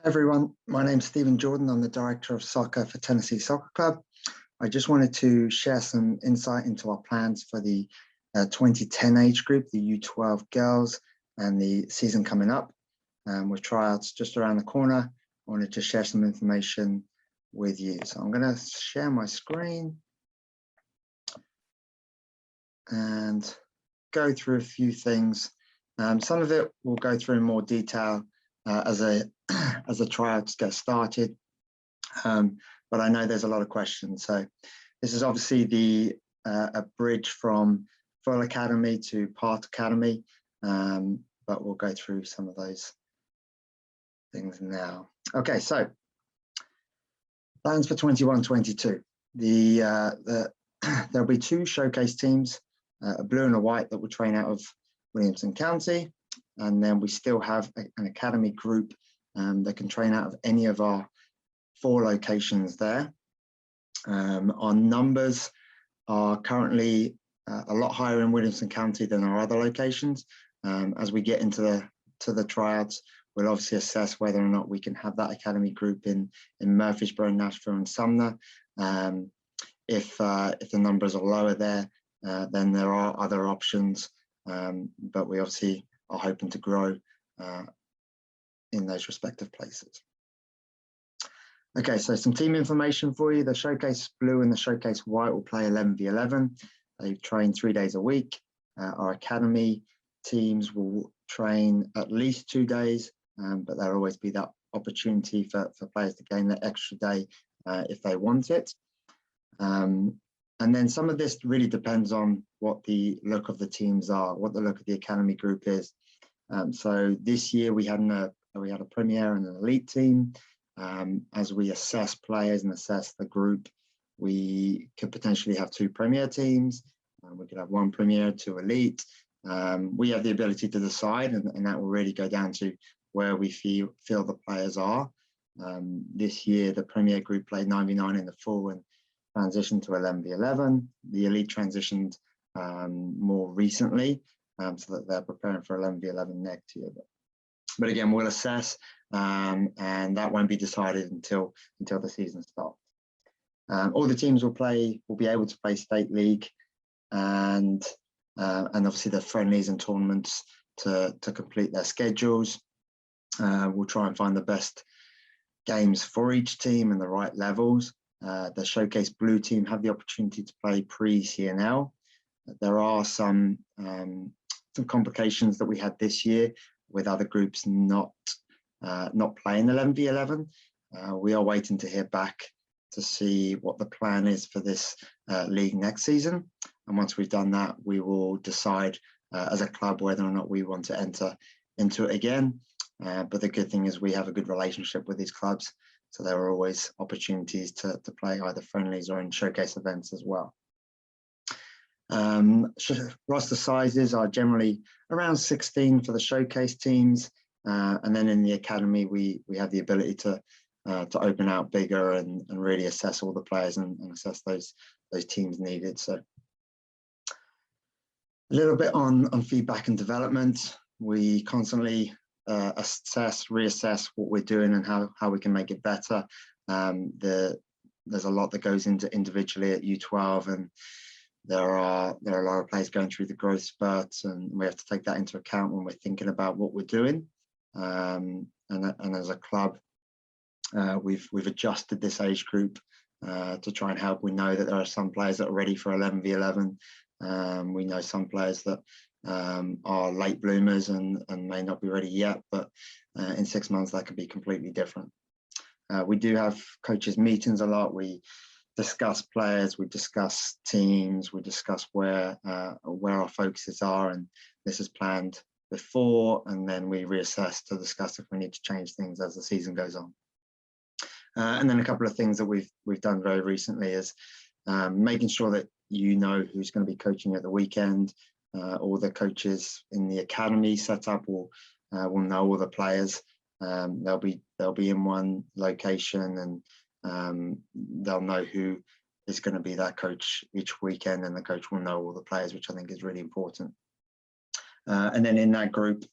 Hi everyone, my name's Stephen Jordan. I'm the Director of Soccer for Tennessee Soccer Club. I just wanted to share some insight into our plans for the 2010 age group, the U12 girls, and the season coming up. With tryouts just around the corner, I wanted to share some information with you. So I'm going to share my screen and go through a few things. Some of it we'll go through in more detail as the tryouts get started, but I know there's a lot of questions. So this is obviously a bridge from full academy to part academy, but we'll go through some of those things now. Okay, so plans for 21-22. There'll be two showcase teams, a blue and a white, that will train out of Williamson County, and then we still have an academy group that can train out of any of our 4 locations there. Our numbers are currently a lot higher in Williamson County than our other locations. As we get into the tryouts, we'll obviously assess whether or not we can have that academy group in Murfreesboro, Nashville, and Sumner. If the numbers are lower there, then there are other options, but we obviously are hoping to grow in those respective places. Okay, so some team information for you. The Showcase Blue and the Showcase White will play 11v11. They train 3 days a week. Our academy teams will train at least 2 days, but there'll always be that opportunity for players to gain that extra day if they want it. And then some of this really depends on what the look of the teams are, what the look of the academy group is. So this year we had a premier and an elite team. As we assess players and assess the group, we could potentially have 2 premier teams. We could have 1 premier, 2 elite. We have the ability to decide, and that will really go down to where we feel the players are. This year, the premier group played 9v9 in the full and transitioned to 11v11. The elite transitioned more recently, so that they're preparing for 11v11 next year. But again, we'll assess, and that won't be decided until the season starts. All the teams will be able to play state league, and obviously the friendlies and tournaments to complete their schedules. We'll try and find the best games for each team and the right levels. The Showcase Blue team have the opportunity to play pre-CNL. There are some complications that we had this year with other groups not playing 11v11. We are waiting to hear back to see what the plan is for this league next season. And once we've done that, we will decide as a club whether or not we want to enter into it again. But the good thing is we have a good relationship with these clubs, so there are always opportunities to play either friendlies or in showcase events as well. Roster sizes are generally around 16 for the showcase teams, and then in the academy we have the ability to open out bigger and really assess all the players and assess those teams needed. So a little bit on feedback and development. We constantly assess, reassess what we're doing and how we can make it better. There's a lot that goes into individually at U12, and there are a lot of players going through the growth spurts, and we have to take that into account when we're thinking about what we're doing. And as a club, we've adjusted this age group to try and help. We know that there are some players that are ready for 11v11. We know some players that are late bloomers and may not be ready yet, but in 6 months that could be completely different. We do have coaches meetings a lot. We discuss players, we discuss teams, we discuss where our focuses are, and this is planned before, and then we reassess to discuss if we need to change things as the season goes on. And then a couple of things that we've done very recently is making sure that you know who's going to be coaching at the weekend. All the coaches in the academy setup will know all the players. They'll be in one location, and they'll know who is going to be that coach each weekend, and the coach will know all the players, which I think is really important. And then in that group,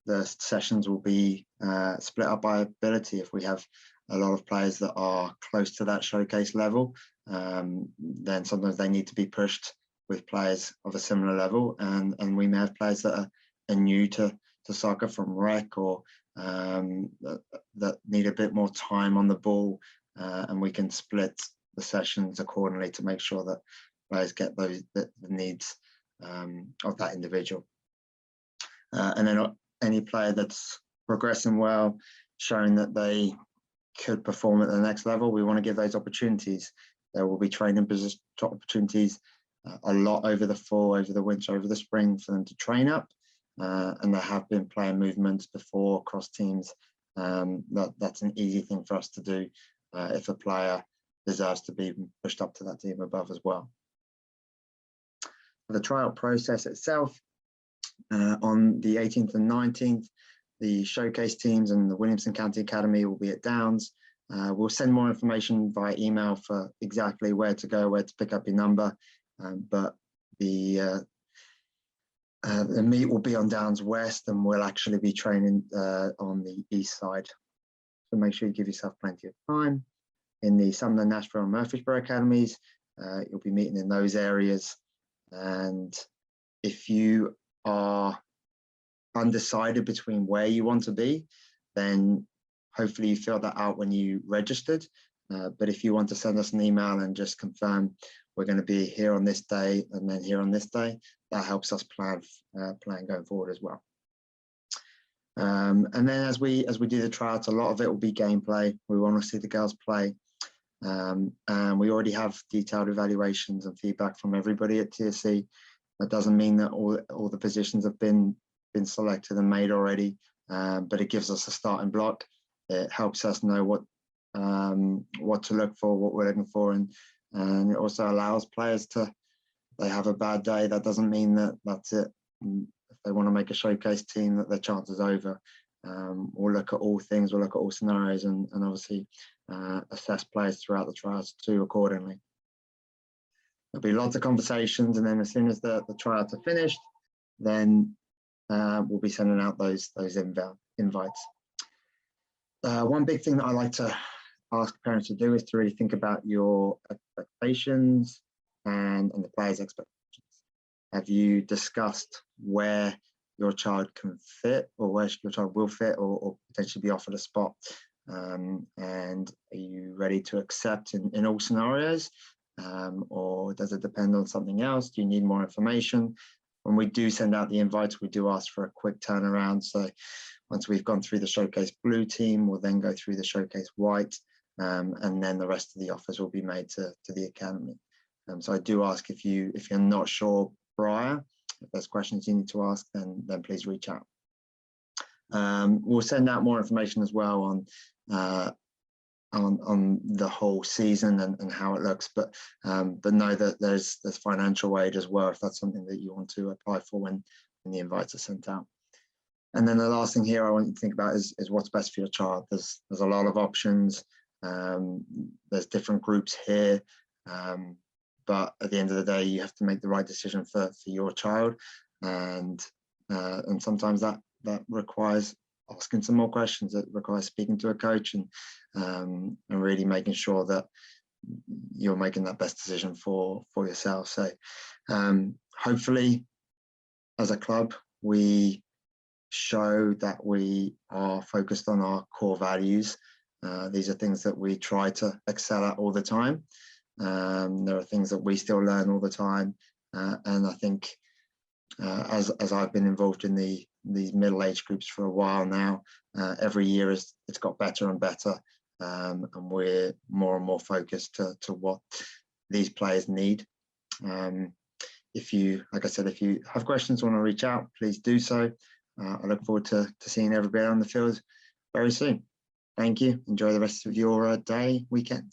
the sessions will be split up by ability. If we have a lot of players that are close to that showcase level, then sometimes they need to be pushed with players of a similar level, and we may have players that are new to soccer from rec, or that need a bit more time on the ball, and we can split the sessions accordingly to make sure that players get the needs of that individual. And then any player that's progressing well, showing that they could perform at the next level, we want to give those opportunities. There will be training position opportunities a lot over the fall, over the winter, over the spring for them to train up. And there have been player movements before across teams. That's an easy thing for us to do if a player deserves to be pushed up to that team above as well. The tryout process itself, on the 18th and 19th, the showcase teams and the Williamson County Academy will be at Downs. We'll send more information via email for exactly where to go, where to pick up your number, but the meet will be on Downs West, and we'll actually be training on the east side. So make sure you give yourself plenty of time. In the Sumner, Nashville and Murfreesboro Academies, you'll be meeting in those areas. And if you are undecided between where you want to be, then hopefully you filled that out when you registered. But if you want to send us an email and just confirm we're going to be here on this day and then here on this day, that helps us plan going forward as well. And then as we do the tryouts, a lot of it will be gameplay. We want to see the girls play. And we already have detailed evaluations and feedback from everybody at TSC. That doesn't mean that all the positions have been selected and made already, but it gives us a starting block. It helps us know what to look for, what we're looking for, and it also allows players to, if they have a bad day, that doesn't mean that that's it. If they want to make a showcase team, that their chance is over. We'll look at all things, we'll look at all scenarios, and obviously assess players throughout the trials too accordingly. There'll be lots of conversations, and then as soon as the tryouts are finished, then we'll be sending out those invites. One big thing that I like to ask parents to do is to really think about your expectations and the players' expectations. Have you discussed where your child can fit, or where your child will fit, or potentially be offered a spot? And are you ready to accept in all scenarios? Or does it depend on something else? Do you need more information? When we do send out the invites, we do ask for a quick turnaround. So once we've gone through the showcase blue team, we'll then go through the showcase white, and then the rest of the offers will be made to the academy. So I do ask, if you're not sure prior, if there's questions you need to ask, then please reach out. We'll send out more information as well on the whole season and how it looks, but know that there's financial aid as well if that's something that you want to apply for when the invites are sent out. And then the last thing here I want you to think about is what's best for your child. There's a lot of options. There's different groups here, but at the end of the day, you have to make the right decision for your child, and sometimes that requires asking some more questions. It requires speaking to a coach and really making sure that you're making that best decision for yourself. So hopefully, as a club, we show that we are focused on our core values. These are things that we try to excel at all the time. There are things that we still learn all the time, and I think as I've been involved in these middle age groups for a while now, every year it's got better and better, and we're more and more focused to what these players need. If you, like I said, if you have questions, want to reach out, please do so. I look forward to seeing everybody on the field very soon. Thank you. Enjoy the rest of your day, weekend.